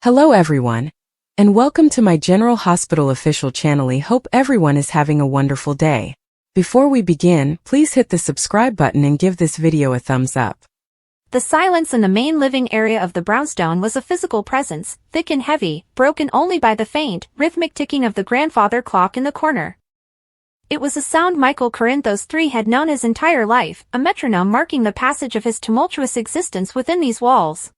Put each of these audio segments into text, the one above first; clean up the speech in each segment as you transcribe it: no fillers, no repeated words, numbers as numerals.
Hello everyone, and welcome to my General Hospital official channel. I hope everyone is having a wonderful day. Before we begin, please hit the subscribe button and give this video a thumbs up. The silence in the main living area of the brownstone was a physical presence, thick and heavy, broken only by the faint, rhythmic ticking of the grandfather clock in the corner. It was a sound Michael Corinthos III had known his entire life, a metronome marking the passage of his tumultuous existence within these walls.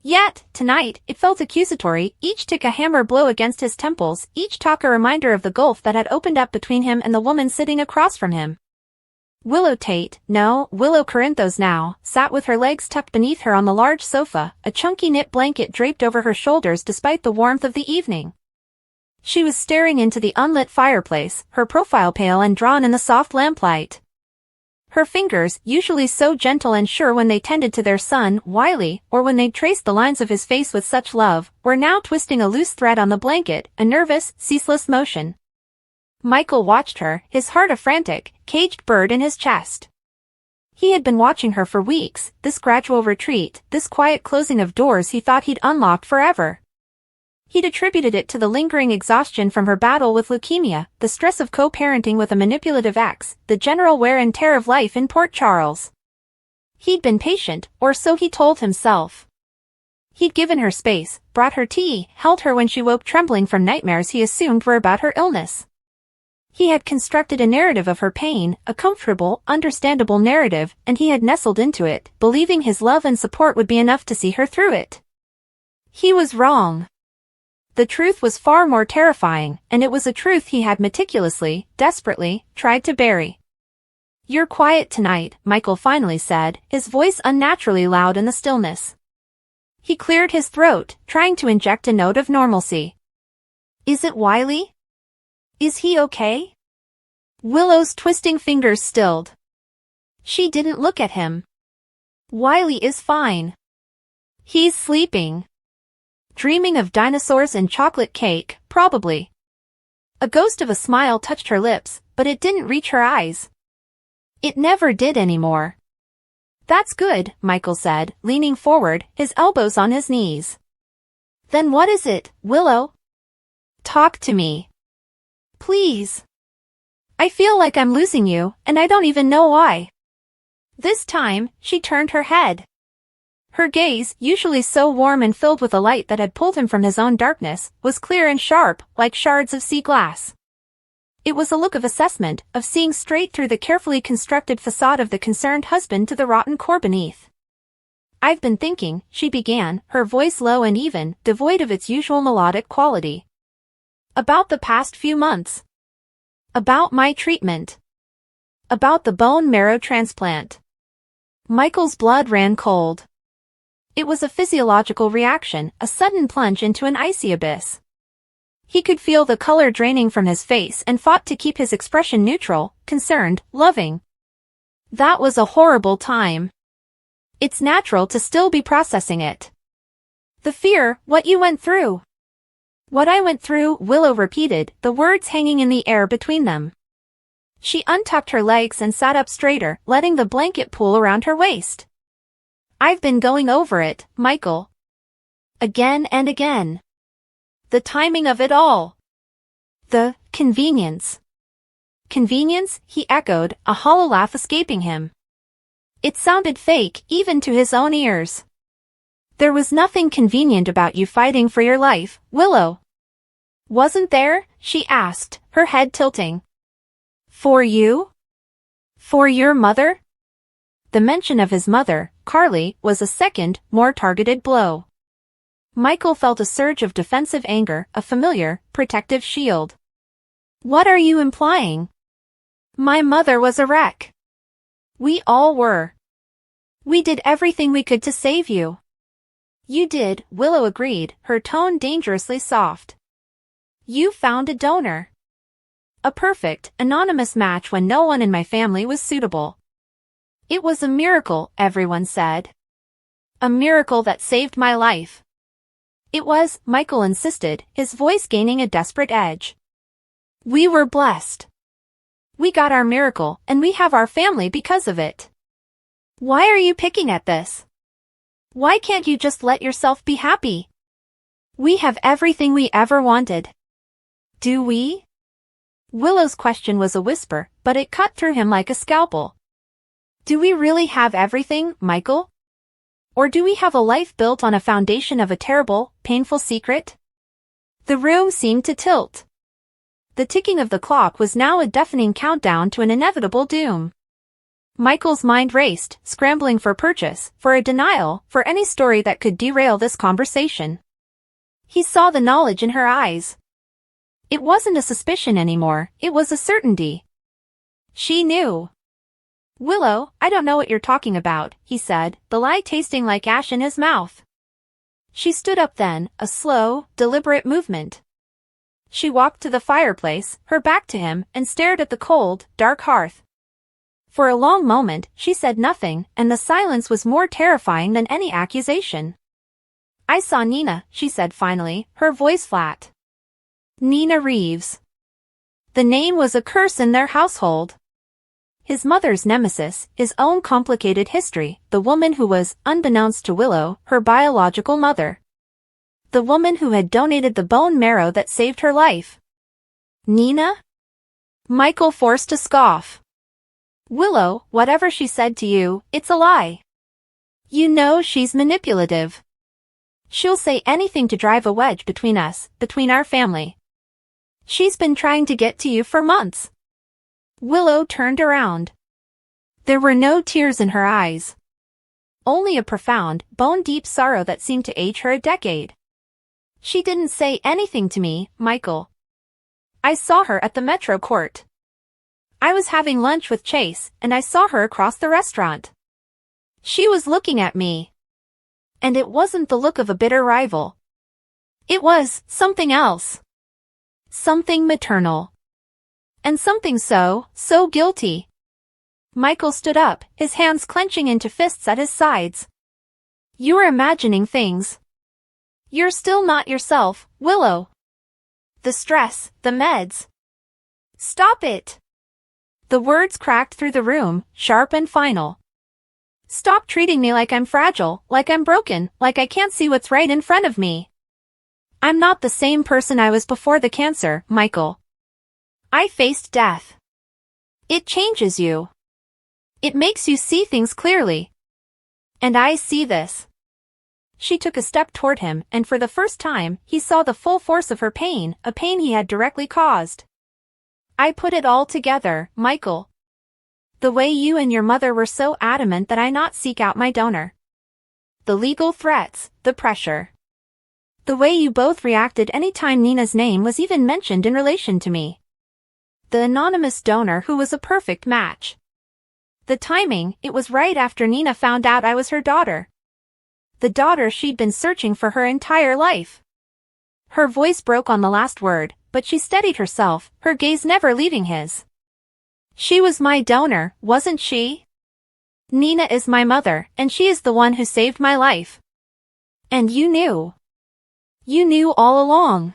Yet, tonight, it felt accusatory, each tick a hammer blow against his temples, each talk a reminder of the gulf that had opened up between him and the woman sitting across from him. Willow Corinthos now, sat with her legs tucked beneath her on the large sofa, a chunky knit blanket draped over her shoulders despite the warmth of the evening. She was staring into the unlit fireplace, her profile pale and drawn in the soft lamplight. Her fingers, usually so gentle and sure when they tended to their son, Wiley, or when they'd traced the lines of his face with such love, were now twisting a loose thread on the blanket, a nervous, ceaseless motion. Michael watched her, his heart a frantic, caged bird in his chest. He had been watching her for weeks, this gradual retreat, this quiet closing of doors he thought he'd unlocked forever. He'd attributed it to the lingering exhaustion from her battle with leukemia, the stress of co-parenting with a manipulative ex, the general wear and tear of life in Port Charles. He'd been patient, or so he told himself. He'd given her space, brought her tea, held her when she woke trembling from nightmares he assumed were about her illness. He had constructed a narrative of her pain, a comfortable, understandable narrative, and he had nestled into it, believing his love and support would be enough to see her through it. He was wrong. The truth was far more terrifying, and it was a truth he had meticulously, desperately, tried to bury. "You're quiet tonight," Michael finally said, his voice unnaturally loud in the stillness. He cleared his throat, trying to inject a note of normalcy. "Is it Wiley? Is he okay?" Willow's twisting fingers stilled. She didn't look at him. "Wiley is fine. He's sleeping. Dreaming of dinosaurs and chocolate cake, probably." A ghost of a smile touched her lips, but it didn't reach her eyes. It never did anymore. "That's good," Michael said, leaning forward, his elbows on his knees. "Then what is it, Willow? Talk to me. Please. I feel like I'm losing you, and I don't even know why." This time, she turned her head. Her gaze, usually so warm and filled with a light that had pulled him from his own darkness, was clear and sharp, like shards of sea glass. It was a look of assessment, of seeing straight through the carefully constructed facade of the concerned husband to the rotten core beneath. "I've been thinking," she began, her voice low and even, devoid of its usual melodic quality. "About the past few months. About my treatment. About the bone marrow transplant." Michael's blood ran cold. It was a physiological reaction, a sudden plunge into an icy abyss. He could feel the color draining from his face and fought to keep his expression neutral, concerned, loving. "That was a horrible time. It's natural to still be processing it. The fear, what you went through." "What I went through," Willow repeated, the words hanging in the air between them. She untucked her legs and sat up straighter, letting the blanket pool around her waist. "I've been going over it, Michael. Again and again. The timing of it all. The convenience." "Convenience?" he echoed, a hollow laugh escaping him. It sounded fake, even to his own ears. "There was nothing convenient about you fighting for your life, Willow." "Wasn't there?" she asked, her head tilting. "For you? For your mother?" The mention of his mother, Carly, was a second, more targeted blow. Michael felt a surge of defensive anger, a familiar, protective shield. "What are you implying?" "My mother was a wreck. We all were. We did everything we could to save you." "You did," Willow agreed, her tone dangerously soft. "You found a donor. A perfect, anonymous match when no one in my family was suitable. It was a miracle," everyone said. "A miracle that saved my life." "It was," Michael insisted, his voice gaining a desperate edge. "We were blessed. We got our miracle, and we have our family because of it. Why are you picking at this? Why can't you just let yourself be happy?" We have everything we ever wanted. Do we? Willow's question was a whisper, but it cut through him like a scalpel. Do we really have everything, Michael? Or do we have a life built on a foundation of a terrible, painful secret? The room seemed to tilt. The ticking of the clock was now a deafening countdown to an inevitable doom. Michael's mind raced, scrambling for purchase, for a denial, for any story that could derail this conversation. He saw the knowledge in her eyes. It wasn't a suspicion anymore, it was a certainty. She knew. Willow, I don't know what you're talking about, he said, the lie tasting like ash in his mouth. She stood up then, a slow, deliberate movement. She walked to the fireplace, her back to him, and stared at the cold, dark hearth. For a long moment, she said nothing, and the silence was more terrifying than any accusation. I saw Nina, she said finally, her voice flat. Nina Reeves. The name was a curse in their household. His mother's nemesis, his own complicated history, the woman who was, unbeknownst to Willow, her biological mother. The woman who had donated the bone marrow that saved her life. Nina? Michael forced a scoff. Willow, whatever she said to you, it's a lie. You know she's manipulative. She'll say anything to drive a wedge between us, between our family. She's been trying to get to you for months. Willow turned around. There were no tears in her eyes. Only a profound, bone-deep sorrow that seemed to age her a decade. She didn't say anything to me, Michael. I saw her at the Metro Court. I was having lunch with Chase, and I saw her across the restaurant. She was looking at me. And it wasn't the look of a bitter rival. It was something else. Something maternal. And something so guilty. Michael stood up, his hands clenching into fists at his sides. You're imagining things. You're still not yourself, Willow. The stress, the meds. Stop it. The words cracked through the room, sharp and final. Stop treating me like I'm fragile, like I'm broken, like I can't see what's right in front of me. I'm not the same person I was before the cancer, Michael. I faced death. It changes you. It makes you see things clearly. And I see this. She took a step toward him, and for the first time, he saw the full force of her pain, a pain he had directly caused. I put it all together, Michael. The way you and your mother were so adamant that I not seek out my donor. The legal threats, the pressure. The way you both reacted any time Nina's name was even mentioned in relation to me. The anonymous donor who was a perfect match. The timing, it was right after Nina found out I was her daughter. The daughter she'd been searching for her entire life. Her voice broke on the last word, but she steadied herself, her gaze never leaving his. She was my donor, wasn't she? Nina is my mother, and she is the one who saved my life. And you knew. You knew all along.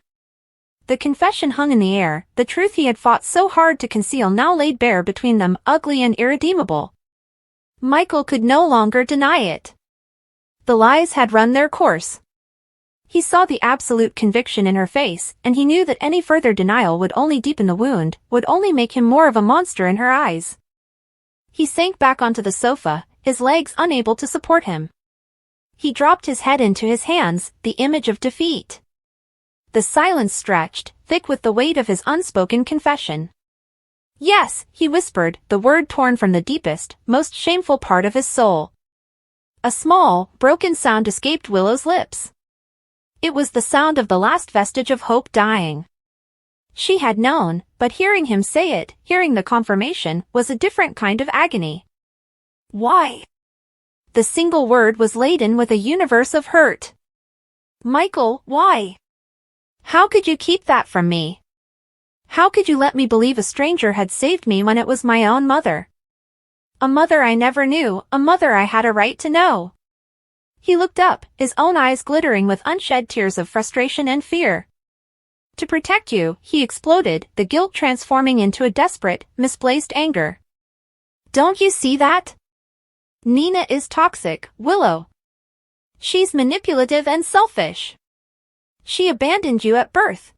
The confession hung in the air, the truth he had fought so hard to conceal now laid bare between them, ugly and irredeemable. Michael could no longer deny it. The lies had run their course. He saw the absolute conviction in her face, and he knew that any further denial would only deepen the wound, would only make him more of a monster in her eyes. He sank back onto the sofa, his legs unable to support him. He dropped his head into his hands, the image of defeat. The silence stretched, thick with the weight of his unspoken confession. Yes, he whispered, the word torn from the deepest, most shameful part of his soul. A small, broken sound escaped Willow's lips. It was the sound of the last vestige of hope dying. She had known, but hearing him say it, hearing the confirmation, was a different kind of agony. Why? The single word was laden with a universe of hurt. Michael, why? How could you keep that from me? How could you let me believe a stranger had saved me when it was my own mother? A mother I never knew, a mother I had a right to know. He looked up, his own eyes glittering with unshed tears of frustration and fear. To protect you, he exploded, the guilt transforming into a desperate, misplaced anger. Don't you see that? Nina is toxic, Willow. She's manipulative and selfish. She abandoned you at birth.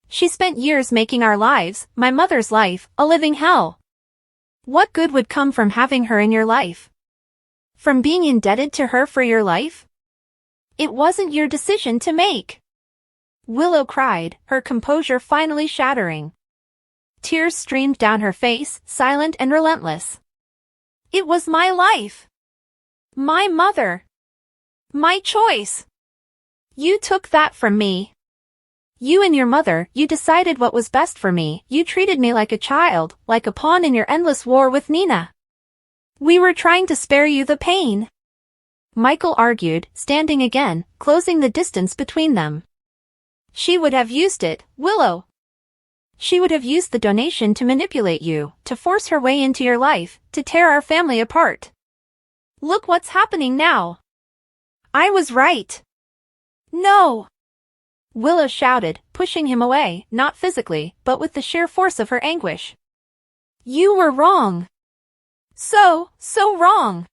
She spent years making our lives, my mother's life, a living hell. What good would come from having her in your life? From being indebted to her for your life? It wasn't your decision to make. Willow cried, her composure finally shattering. Tears streamed down her face, silent and relentless. It was my life. My mother. My choice. You took that from me. You and your mother, you decided what was best for me. You treated me like a child, like a pawn in your endless war with Nina. We were trying to spare you the pain. Michael argued, standing again, closing the distance between them. She would have used it, Willow. She would have used the donation to manipulate you, to force her way into your life, to tear our family apart. Look what's happening now. I was right. No. Willow shouted, pushing him away, not physically, but with the sheer force of her anguish. You were wrong. So wrong.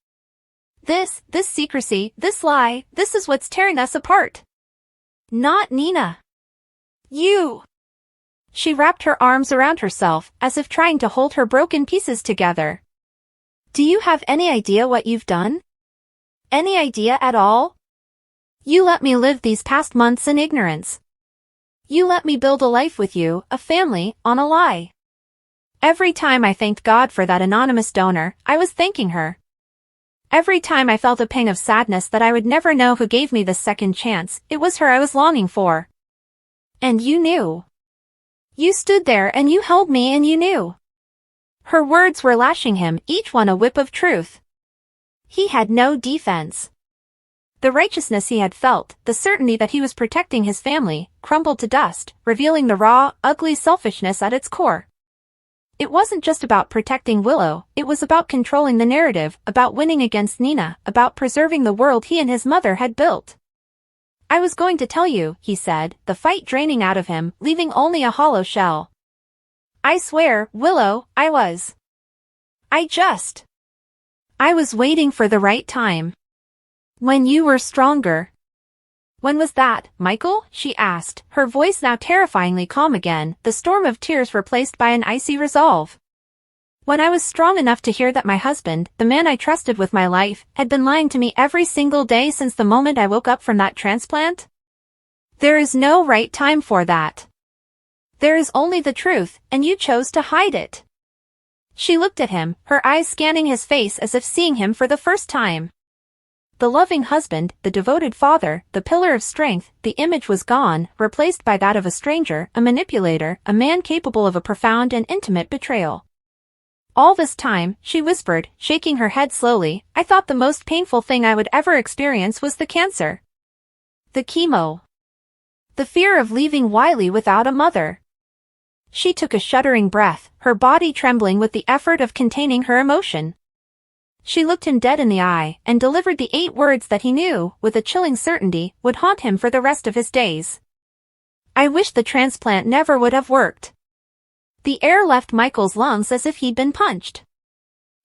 This secrecy, this lie, this is what's tearing us apart. Not Nina. You. She wrapped her arms around herself, as if trying to hold her broken pieces together. Do you have any idea what you've done? Any idea at all? You let me live these past months in ignorance. You let me build a life with you, a family, on a lie. Every time I thanked God for that anonymous donor, I was thanking her. Every time I felt a pang of sadness that I would never know who gave me this second chance, it was her I was longing for. And you knew. You stood there and you held me and you knew. Her words were lashing him, each one a whip of truth. He had no defense. The righteousness he had felt, the certainty that he was protecting his family, crumbled to dust, revealing the raw, ugly selfishness at its core. It wasn't just about protecting Willow, it was about controlling the narrative, about winning against Nina, about preserving the world he and his mother had built. I was going to tell you, he said, the fight draining out of him, leaving only a hollow shell. I swear, Willow, I was waiting for the right time. When you were stronger. When was that, Michael? She asked, her voice now terrifyingly calm again, the storm of tears replaced by an icy resolve. When I was strong enough to hear that my husband, the man I trusted with my life, had been lying to me every single day since the moment I woke up from that transplant? There is no right time for that. There is only the truth, and you chose to hide it. She looked at him, her eyes scanning his face as if seeing him for the first time. The loving husband, the devoted father, the pillar of strength, the image was gone, replaced by that of a stranger, a manipulator, a man capable of a profound and intimate betrayal. All this time, she whispered, shaking her head slowly, I thought the most painful thing I would ever experience was the cancer. The chemo. The fear of leaving Wiley without a mother. She took a shuddering breath, her body trembling with the effort of containing her emotion. She looked him dead in the eye, and delivered the 8 words that he knew, with a chilling certainty, would haunt him for the rest of his days. I wish the transplant never would have worked. The air left Michael's lungs as if he'd been punched.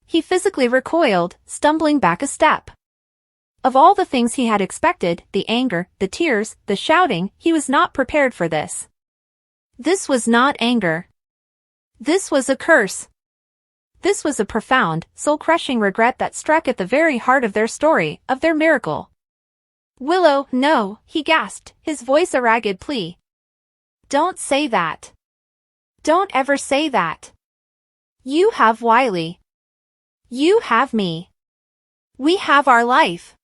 He physically recoiled, stumbling back a step. Of all the things he had expected, the anger, the tears, the shouting, he was not prepared for this. This was not anger. This was a curse. This was a profound, soul-crushing regret that struck at the very heart of their story, of their miracle. Willow, no, he gasped, his voice a ragged plea. Don't say that. Don't ever say that. You have Wiley. You have me. We have our life.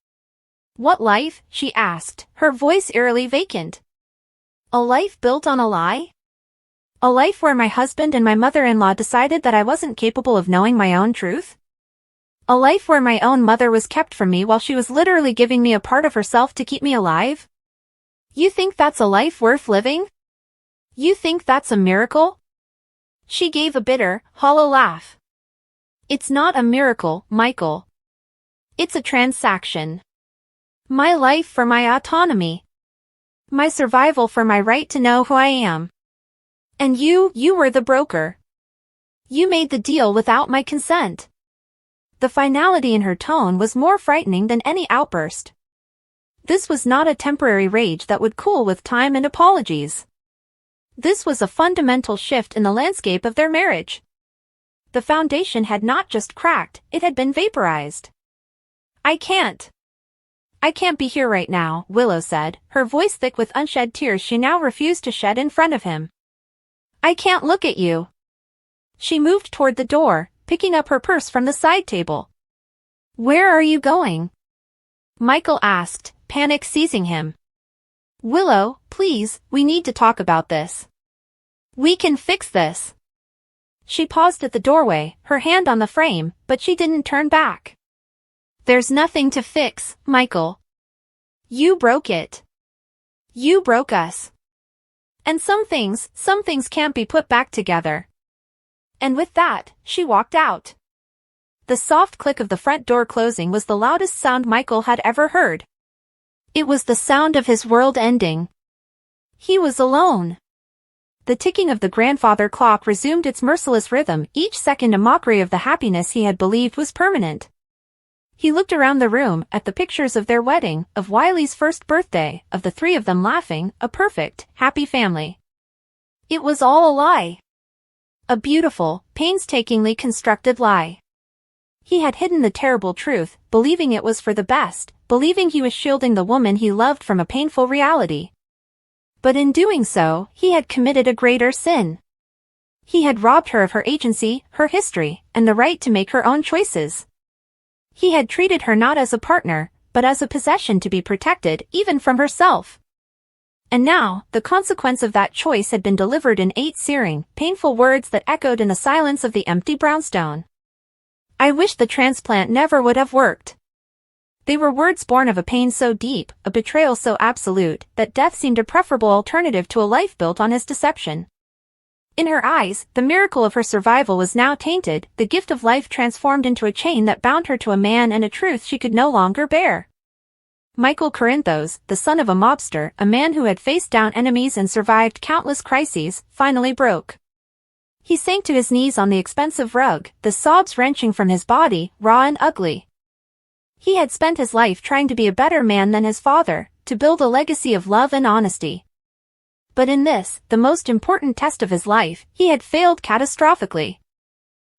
What life? She asked, her voice eerily vacant. A life built on a lie? A life where my husband and my mother-in-law decided that I wasn't capable of knowing my own truth? A life where my own mother was kept from me while she was literally giving me a part of herself to keep me alive? You think that's a life worth living? You think that's a miracle? She gave a bitter, hollow laugh. It's not a miracle, Michael. It's a transaction. My life for my autonomy. My survival for my right to know who I am. And you were the broker. You made the deal without my consent. The finality in her tone was more frightening than any outburst. This was not a temporary rage that would cool with time and apologies. This was a fundamental shift in the landscape of their marriage. The foundation had not just cracked, it had been vaporized. I can't be here right now, Willow said, her voice thick with unshed tears she now refused to shed in front of him. I can't look at you. She moved toward the door, picking up her purse from the side table. Where are you going? Michael asked, panic seizing him. Willow, please, we need to talk about this. We can fix this. She paused at the doorway, her hand on the frame, but she didn't turn back. There's nothing to fix, Michael. You broke it. You broke us. And some things can't be put back together. And with that, she walked out. The soft click of the front door closing was the loudest sound Michael had ever heard. It was the sound of his world ending. He was alone. The ticking of the grandfather clock resumed its merciless rhythm, each second a mockery of the happiness he had believed was permanent. He looked around the room, at the pictures of their wedding, of Wiley's first birthday, of the three of them laughing, a perfect, happy family. It was all a lie. A beautiful, painstakingly constructed lie. He had hidden the terrible truth, believing it was for the best, believing he was shielding the woman he loved from a painful reality. But in doing so, he had committed a greater sin. He had robbed her of her agency, her history, and the right to make her own choices. He had treated her not as a partner, but as a possession to be protected, even from herself. And now, the consequence of that choice had been delivered in 8 searing, painful words that echoed in the silence of the empty brownstone. I wish the transplant never would have worked. They were words born of a pain so deep, a betrayal so absolute, that death seemed a preferable alternative to a life built on his deception. In her eyes, the miracle of her survival was now tainted, the gift of life transformed into a chain that bound her to a man and a truth she could no longer bear. Michael Corinthos, the son of a mobster, a man who had faced down enemies and survived countless crises, finally broke. He sank to his knees on the expensive rug, the sobs wrenching from his body, raw and ugly. He had spent his life trying to be a better man than his father, to build a legacy of love and honesty. But in this, the most important test of his life, he had failed catastrophically.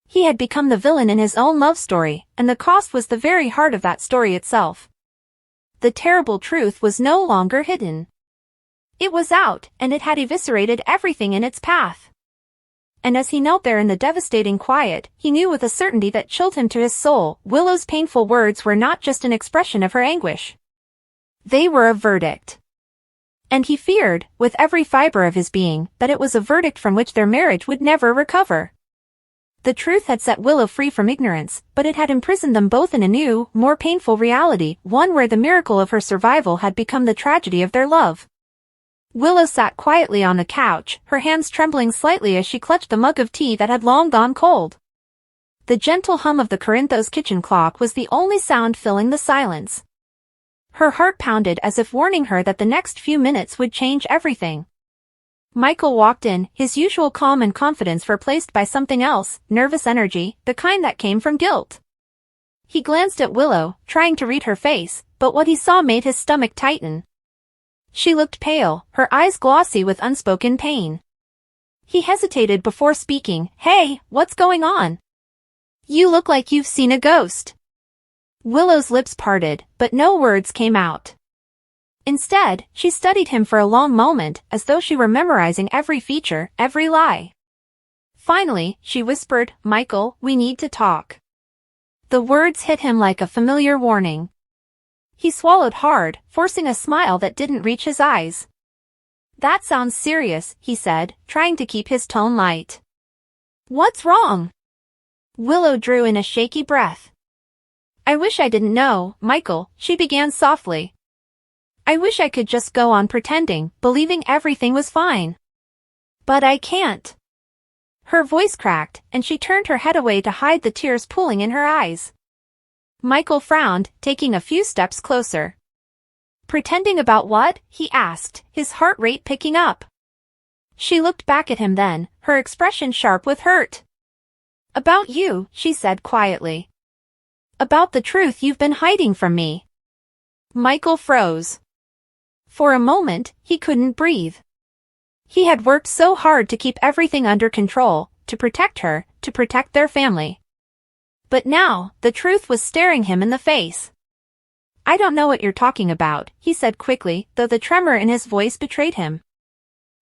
He had become the villain in his own love story, and the cost was the very heart of that story itself. The terrible truth was no longer hidden. It was out, and it had eviscerated everything in its path. And as he knelt there in the devastating quiet, he knew with a certainty that chilled him to his soul, Willow's painful words were not just an expression of her anguish. They were a verdict. And he feared, with every fiber of his being, that it was a verdict from which their marriage would never recover. The truth had set Willow free from ignorance, but it had imprisoned them both in a new, more painful reality, one where the miracle of her survival had become the tragedy of their love. Willow sat quietly on the couch, her hands trembling slightly as she clutched the mug of tea that had long gone cold. The gentle hum of the Corinthos kitchen clock was the only sound filling the silence. Her heart pounded as if warning her that the next few minutes would change everything. Michael walked in, his usual calm and confidence replaced by something else, nervous energy, the kind that came from guilt. He glanced at Willow, trying to read her face, but what he saw made his stomach tighten. She looked pale, her eyes glossy with unspoken pain. He hesitated before speaking. Hey, what's going on? You look like you've seen a ghost. Willow's lips parted, but no words came out. Instead, she studied him for a long moment, as though she were memorizing every feature, every lie. Finally, she whispered, Michael, we need to talk. The words hit him like a familiar warning. He swallowed hard, forcing a smile that didn't reach his eyes. That sounds serious, he said, trying to keep his tone light. What's wrong? Willow drew in a shaky breath. I wish I didn't know, Michael, she began softly. I wish I could just go on pretending, believing everything was fine. But I can't. Her voice cracked, and she turned her head away to hide the tears pooling in her eyes. Michael frowned, taking a few steps closer. Pretending about what? He asked, his heart rate picking up. She looked back at him then, her expression sharp with hurt. About you, she said quietly. About the truth you've been hiding from me. Michael froze. For a moment, he couldn't breathe. He had worked so hard to keep everything under control, to protect her, to protect their family. But now, the truth was staring him in the face. "I don't know what you're talking about," he said quickly, though the tremor in his voice betrayed him.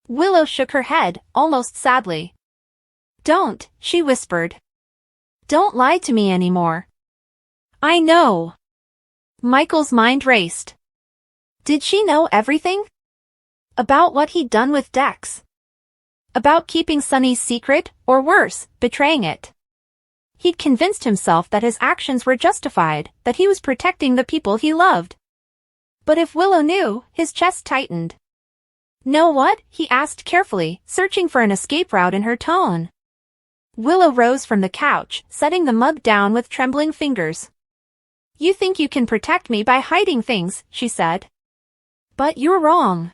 Willow shook her head, almost sadly. "Don't," she whispered. "Don't lie to me anymore." "I know." Michael's mind raced. Did she know everything? About what he'd done with Dex? About keeping Sunny's secret, or worse, betraying it? He'd convinced himself that his actions were justified, that he was protecting the people he loved. But if Willow knew, his chest tightened. "Know what?" he asked carefully, searching for an escape route in her tone. Willow rose from the couch, setting the mug down with trembling fingers. "You think you can protect me by hiding things," she said. "But you're wrong.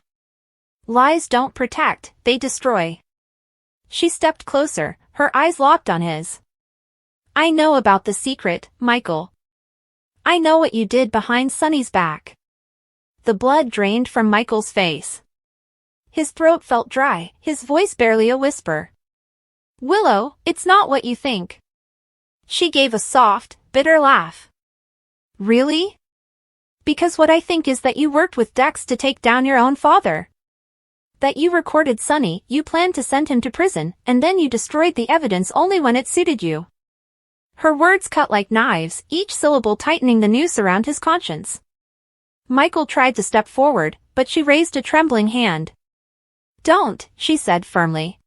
Lies don't protect, they destroy." She stepped closer, her eyes locked on his. "I know about the secret, Michael. I know what you did behind Sunny's back." The blood drained from Michael's face. His throat felt dry, his voice barely a whisper. "Willow, it's not what you think." She gave a soft, bitter laugh. "Really? Because what I think is that you worked with Dex to take down your own father. That you recorded Sunny, you planned to send him to prison, and then you destroyed the evidence only when it suited you." Her words cut like knives, each syllable tightening the noose around his conscience. Michael tried to step forward, but she raised a trembling hand. "Don't," she said firmly.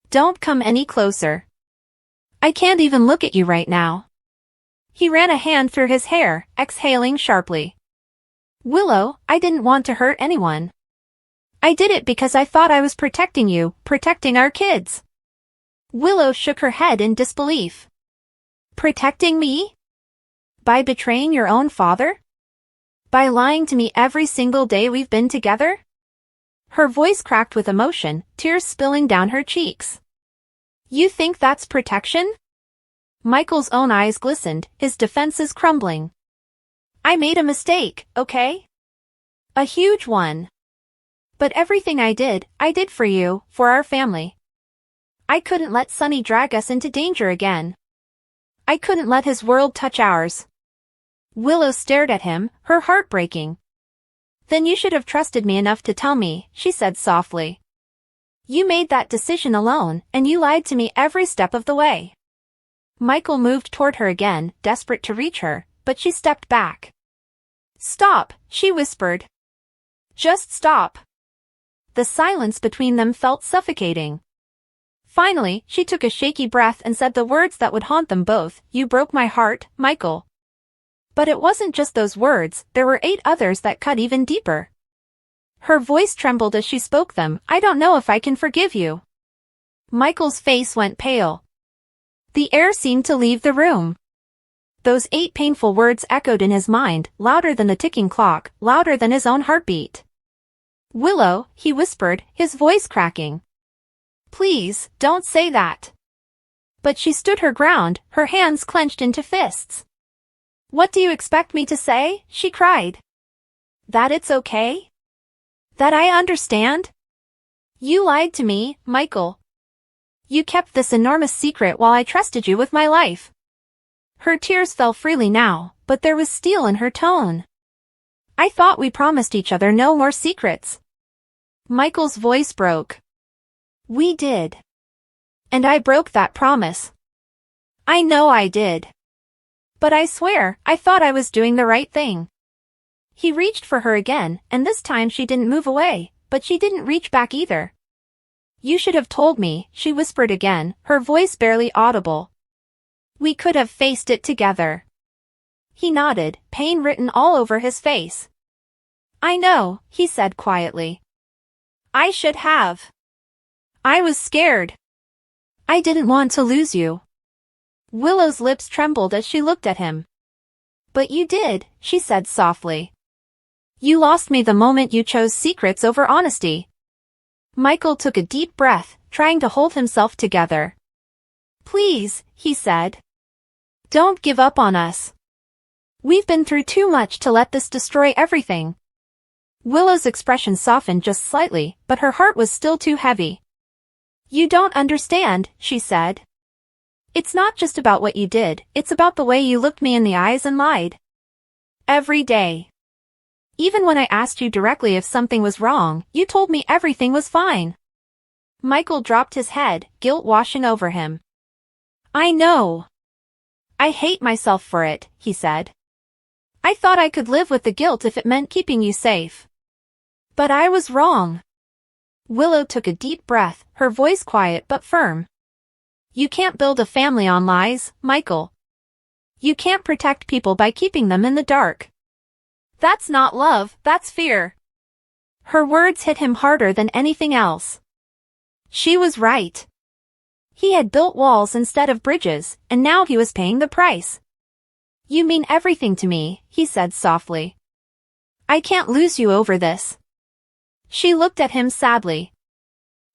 "Don't come any closer. I can't even look at you right now." He ran a hand through his hair, exhaling sharply. "Willow, I didn't want to hurt anyone. I did it because I thought I was protecting you, protecting our kids." Willow shook her head in disbelief. "Protecting me? By betraying your own father? By lying to me every single day we've been together?" Her voice cracked with emotion, tears spilling down her cheeks. "You think that's protection?" Michael's own eyes glistened, his defenses crumbling. "I made a mistake, okay? A huge one. But everything I did for you, for our family. I couldn't let Sunny drag us into danger again. I couldn't let his world touch ours." Willow stared at him, her heart breaking. "Then you should have trusted me enough to tell me," she said softly. "You made that decision alone, and you lied to me every step of the way." Michael moved toward her again, desperate to reach her, but she stepped back. "Stop," she whispered. "Just stop." The silence between them felt suffocating. Finally, she took a shaky breath and said the words that would haunt them both, "You broke my heart, Michael." But it wasn't just those words, there were 8 others that cut even deeper. Her voice trembled as she spoke them. "I don't know if I can forgive you." Michael's face went pale. The air seemed to leave the room. Those 8 painful words echoed in his mind, louder than the ticking clock, louder than his own heartbeat. "Willow," he whispered, his voice cracking. "Please, don't say that." But she stood her ground, her hands clenched into fists. "What do you expect me to say?" she cried. "That it's okay? That I understand? You lied to me, Michael. You kept this enormous secret while I trusted you with my life." Her tears fell freely now, but there was steel in her tone. "I thought we promised each other no more secrets." Michael's voice broke. "We did. And I broke that promise. I know I did. But I swear, I thought I was doing the right thing." He reached for her again, and this time she didn't move away, but she didn't reach back either. "You should have told me," she whispered again, her voice barely audible. "We could have faced it together." He nodded, pain written all over his face. "I know," he said quietly. "I should have. I was scared. I didn't want to lose you." Willow's lips trembled as she looked at him. "But you did," she said softly. "You lost me the moment you chose secrets over honesty." Michael took a deep breath, trying to hold himself together. "Please," he said. "Don't give up on us. We've been through too much to let this destroy everything. Willow's expression softened just slightly, but her heart was still too heavy. You don't understand, she said. It's not just about what you did, it's about the way you looked me in the eyes and lied. Every day. Even when I asked you directly if something was wrong, you told me everything was fine. Michael dropped his head, guilt washing over him. I know. I hate myself for it, he said. I thought I could live with the guilt if it meant keeping you safe. But I was wrong. Willow took a deep breath, her voice quiet but firm. You can't build a family on lies, Michael. You can't protect people by keeping them in the dark. That's not love, that's fear. Her words hit him harder than anything else. She was right. He had built walls instead of bridges, and now he was paying the price. You mean everything to me, he said softly. I can't lose you over this. She looked at him sadly.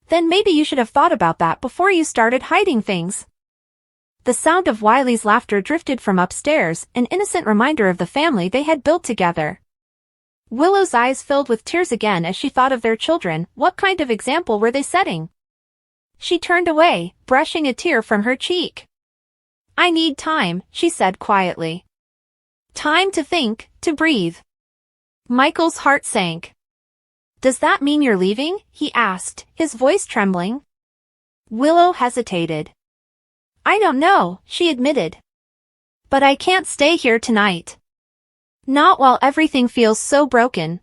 Then maybe you should have thought about that before you started hiding things. The sound of Wiley's laughter drifted from upstairs, an innocent reminder of the family they had built together. Willow's eyes filled with tears again as she thought of their children. What kind of example were they setting? She turned away, brushing a tear from her cheek. I need time, she said quietly. Time to think, to breathe. Michael's heart sank. Does that mean you're leaving? He asked, his voice trembling. Willow hesitated. I don't know, she admitted. But I can't stay here tonight. Not while everything feels so broken.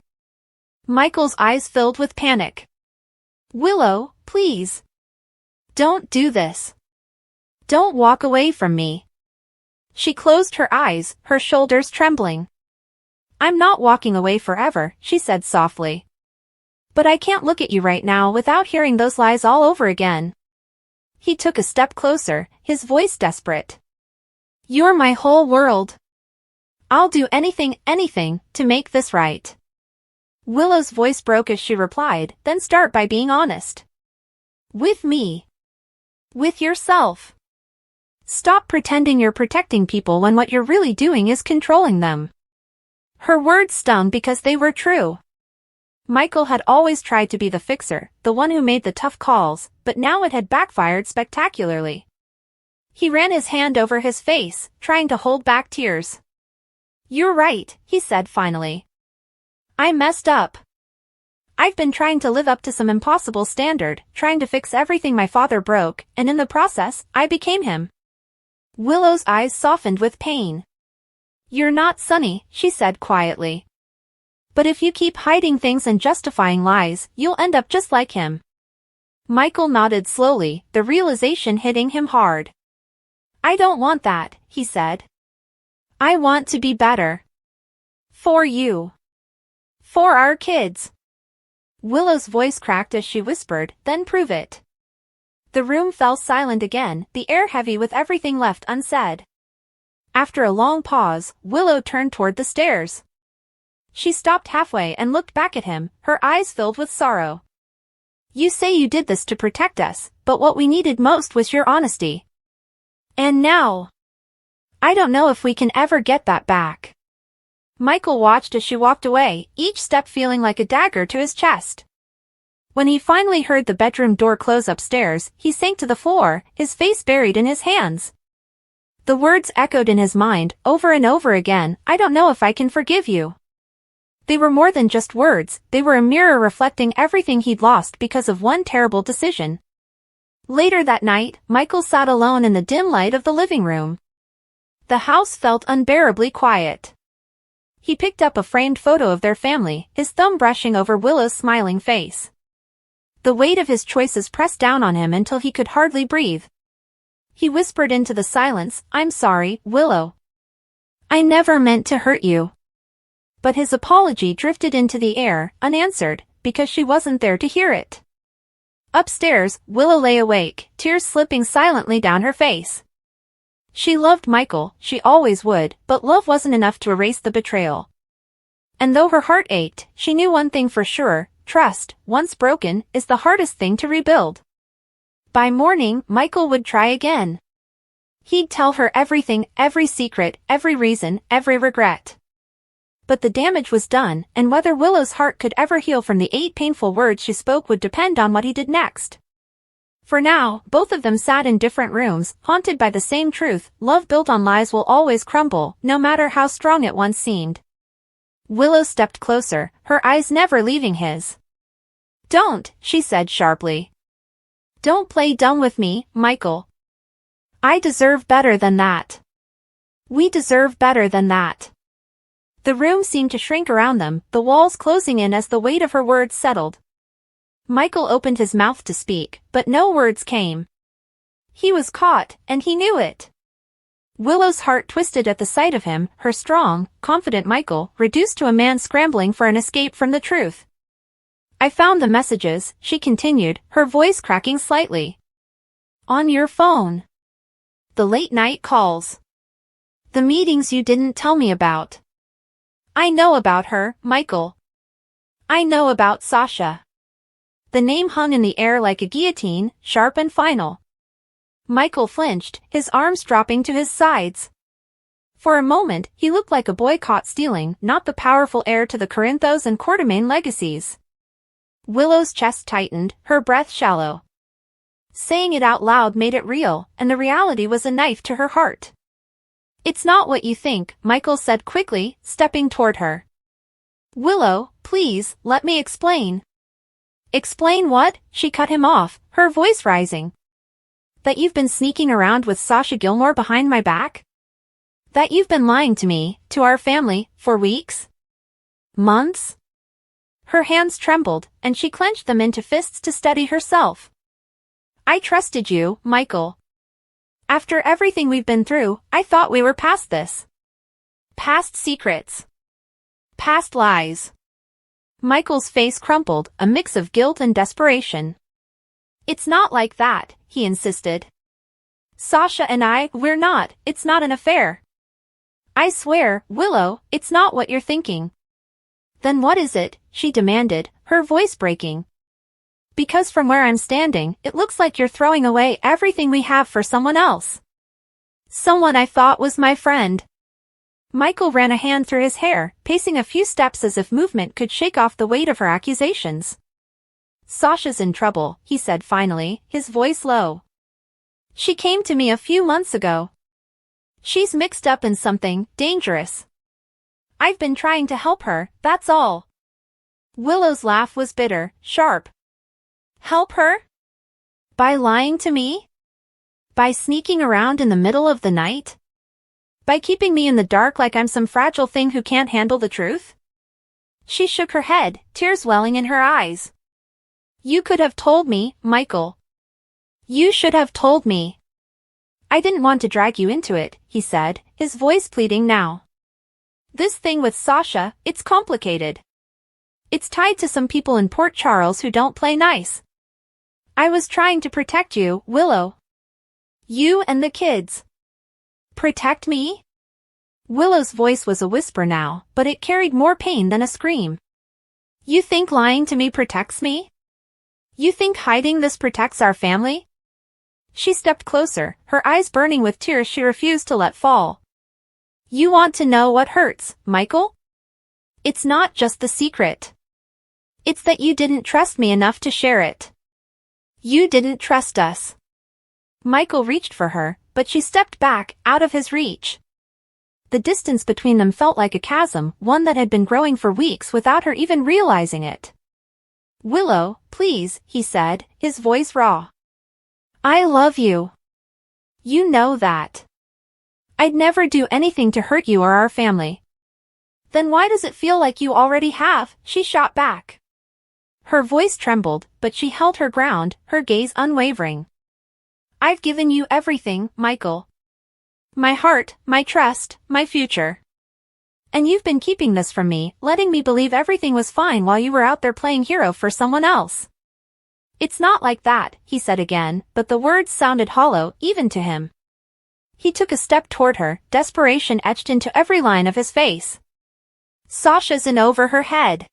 Michael's eyes filled with panic. Willow, please. Don't do this. Don't walk away from me. She closed her eyes, her shoulders trembling. I'm not walking away forever, she said softly. But I can't look at you right now without hearing those lies all over again. He took a step closer, his voice desperate. You're my whole world. I'll do anything, to make this right. Willow's voice broke as she replied, then start by being honest. With me. With yourself. Stop pretending you're protecting people when what you're really doing is controlling them. Her words stung because they were true. Michael had always tried to be the fixer, the one who made the tough calls, but now it had backfired spectacularly. He ran his hand over his face, trying to hold back tears. You're right, he said finally. I messed up. I've been trying to live up to some impossible standard, trying to fix everything my father broke, and in the process, I became him. Willow's eyes softened with pain. You're not Sonny, she said quietly. But if you keep hiding things and justifying lies, you'll end up just like him. Michael nodded slowly, the realization hitting him hard. I don't want that, he said. I want to be better. For you. For our kids. Willow's voice cracked as she whispered, then prove it. The room fell silent again, the air heavy with everything left unsaid. After a long pause, Willow turned toward the stairs. She stopped halfway and looked back at him, her eyes filled with sorrow. You say you did this to protect us, but what we needed most was your honesty. And now, I don't know if we can ever get that back. Michael watched as she walked away, each step feeling like a dagger to his chest. When he finally heard the bedroom door close upstairs, he sank to the floor, his face buried in his hands. The words echoed in his mind, over and over again, I don't know if I can forgive you. They were more than just words, they were a mirror reflecting everything he'd lost because of one terrible decision. Later that night, Michael sat alone in the dim light of the living room. The house felt unbearably quiet. He picked up a framed photo of their family, his thumb brushing over Willow's smiling face. The weight of his choices pressed down on him until he could hardly breathe. He whispered into the silence, I'm sorry, Willow. I never meant to hurt you. But his apology drifted into the air, unanswered, because she wasn't there to hear it. Upstairs, Willow lay awake, tears slipping silently down her face. She loved Michael, she always would, but love wasn't enough to erase the betrayal. And though her heart ached, she knew one thing for sure, trust, once broken, is the hardest thing to rebuild. By morning, Michael would try again. He'd tell her everything, every secret, every reason, every regret. But the damage was done, and whether Willow's heart could ever heal from the 8 painful words she spoke would depend on what he did next. For now, both of them sat in different rooms, haunted by the same truth: love built on lies will always crumble, no matter how strong it once seemed. Willow stepped closer, her eyes never leaving his. "Don't," she said sharply. "Don't play dumb with me, Michael. I deserve better than that. We deserve better than that." The room seemed to shrink around them, the walls closing in as the weight of her words settled. Michael opened his mouth to speak, but no words came. He was caught, and he knew it. Willow's heart twisted at the sight of him, her strong, confident Michael, reduced to a man scrambling for an escape from the truth. "I found the messages," she continued, her voice cracking slightly. "On your phone. The late-night calls. The meetings you didn't tell me about. I know about her, Michael. I know about Sasha." The name hung in the air like a guillotine, sharp and final. Michael flinched, his arms dropping to his sides. For a moment, he looked like a boy caught stealing, not the powerful heir to the Corinthos and Quartermain legacies. Willow's chest tightened, her breath shallow. Saying it out loud made it real, and the reality was a knife to her heart. "It's not what you think," Michael said quickly, stepping toward her. "Willow, please, let me explain." "Explain what?" She cut him off, her voice rising. "That you've been sneaking around with Sasha Gilmore behind my back? That you've been lying to me, to our family, for weeks? Months?" Her hands trembled, and she clenched them into fists to steady herself. "I trusted you, Michael. After everything we've been through, I thought we were past this. Past secrets. Past lies." Michael's face crumpled, a mix of guilt and desperation. "It's not like that," he insisted. "Sasha and we're not, it's not an affair. I swear, Willow, it's not what you're thinking." "Then what is it?" she demanded, her voice breaking. "Because from where I'm standing, it looks like you're throwing away everything we have for someone else. Someone I thought was my friend." Michael ran a hand through his hair, pacing a few steps as if movement could shake off the weight of her accusations. "Sasha's in trouble," he said finally, his voice low. "She came to me a few months ago. She's mixed up in something dangerous. I've been trying to help her, that's all." Willow's laugh was bitter, sharp. "Help her? By lying to me? By sneaking around in the middle of the night? By keeping me in the dark like I'm some fragile thing who can't handle the truth?" She shook her head, tears welling in her eyes. "You could have told me, Michael. You should have told me." "I didn't want to drag you into it," he said, his voice pleading now. "This thing with Sasha, it's complicated. It's tied to some people in Port Charles who don't play nice. I was trying to protect you, Willow. You and the kids." "Protect me?" Willow's voice was a whisper now, but it carried more pain than a scream. "You think lying to me protects me? You think hiding this protects our family?" She stepped closer, her eyes burning with tears she refused to let fall. "You want to know what hurts, Michael? It's not just the secret. It's that you didn't trust me enough to share it. You didn't trust us." Michael reached for her, but she stepped back, out of his reach. The distance between them felt like a chasm, one that had been growing for weeks without her even realizing it. "Willow, please," he said, his voice raw. "I love you. You know that. I'd never do anything to hurt you or our family." "Then why does it feel like you already have?" she shot back. Her voice trembled, but she held her ground, her gaze unwavering. "I've given you everything, Michael. My heart, my trust, my future. And you've been keeping this from me, letting me believe everything was fine while you were out there playing hero for someone else." "It's not like that," he said again, but the words sounded hollow, even to him. He took a step toward her, desperation etched into every line of his face. "Sasha's in over her head.